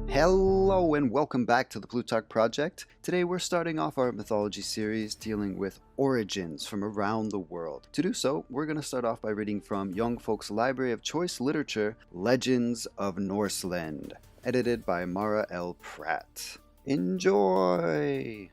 Hello and welcome back to the Plutarch Project. Today we're starting off our mythology series dealing with origins from around the world. To do so, we're going to start off by reading from Young Folks' Library of Choice Literature, Legends of Norseland, edited by Mara L. Pratt. Enjoy!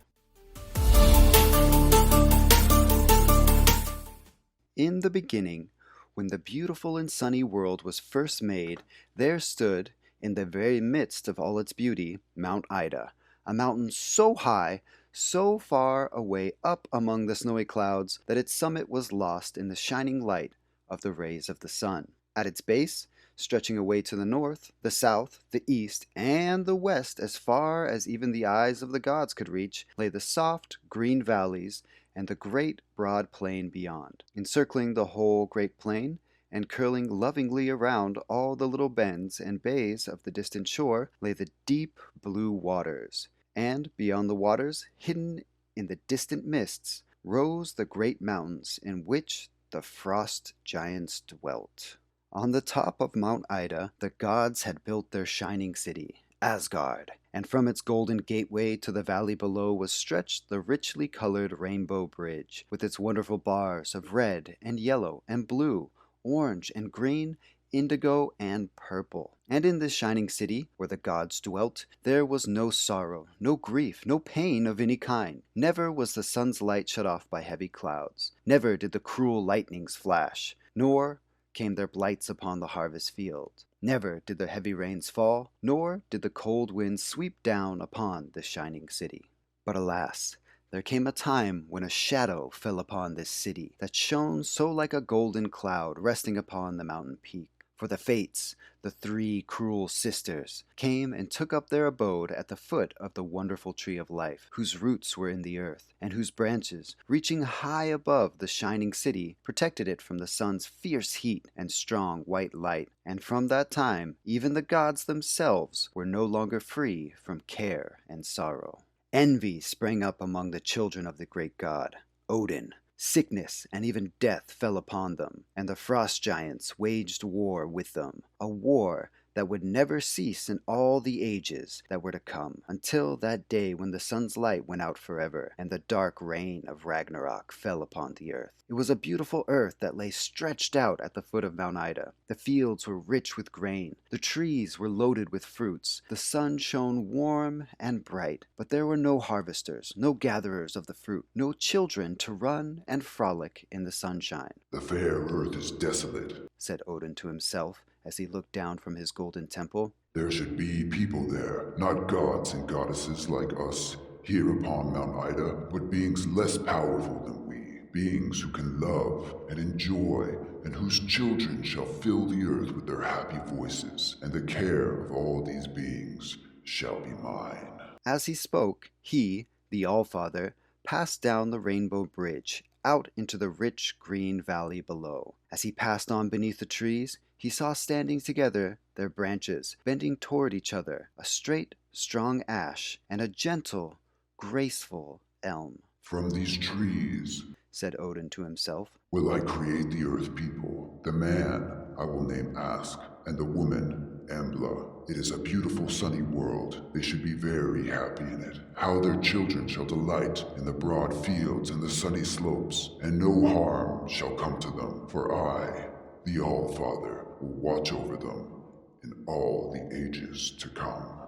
In the beginning, when the beautiful and sunny world was first made, there stood, in the very midst of all its beauty, Mount Ida, a mountain so high, so far away up among the snowy clouds, that its summit was lost in the shining light of the rays of the sun. At its base, stretching away to the north, the south, the east, and the west, as far as even the eyes of the gods could reach, lay the soft, green valleys and the great, broad plain beyond. Encircling the whole great plain, and curling lovingly around all the little bends and bays of the distant shore, lay the deep blue waters, and beyond the waters, hidden in the distant mists, rose the great mountains in which the frost giants dwelt. On the top of Mount Ida, the gods had built their shining city, Asgard, and from its golden gateway to the valley below was stretched the richly colored rainbow bridge, with its wonderful bars of red and yellow and blue, orange and green, indigo and purple. And in this shining city, where the gods dwelt, there was no sorrow, no grief, no pain of any kind. Never was the sun's light shut off by heavy clouds. Never did the cruel lightnings flash, nor came there blights upon the harvest field. Never did the heavy rains fall, nor did the cold winds sweep down upon the shining city. But alas, there came a time when a shadow fell upon this city that shone so like a golden cloud resting upon the mountain peak. For the Fates, the three cruel sisters, came and took up their abode at the foot of the wonderful tree of life, whose roots were in the earth, and whose branches, reaching high above the shining city, protected it from the sun's fierce heat and strong white light. And from that time, even the gods themselves were no longer free from care and sorrow. Envy sprang up among the children of the great god, Odin. Sickness and even death fell upon them, and the frost giants waged war with them, a war that would never cease in all the ages that were to come, until that day when the sun's light went out forever, and the dark rain of Ragnarok fell upon the earth. It was a beautiful earth that lay stretched out at the foot of Mount Ida. The fields were rich with grain, the trees were loaded with fruits, the sun shone warm and bright, but there were no harvesters, no gatherers of the fruit, no children to run and frolic in the sunshine. "The fair earth is desolate," said Odin to himself, as he looked down from his golden temple. "There should be people there, not gods and goddesses like us here upon Mount Ida, but beings less powerful than we, beings who can love and enjoy, and whose children shall fill the earth with their happy voices, and the care of all these beings shall be mine." As he spoke, he, the Allfather, passed down the rainbow bridge, out into the rich green valley below. As he passed on beneath the trees, he saw standing together, their branches bending toward each other, a straight, strong ash and a gentle, graceful elm. "From these trees," said Odin to himself, "will I create the earth people. The man I will name Ask, and the woman Embla. It is a beautiful sunny world. They should be very happy in it. How their children shall delight in the broad fields and the sunny slopes, and no harm shall come to them. For I, the Allfather, will watch over them in all the ages to come."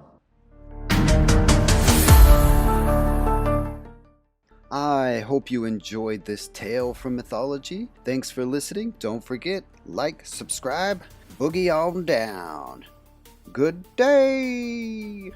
I hope you enjoyed this tale from mythology. Thanks for listening. Don't forget, like, subscribe, boogie on down. Good day!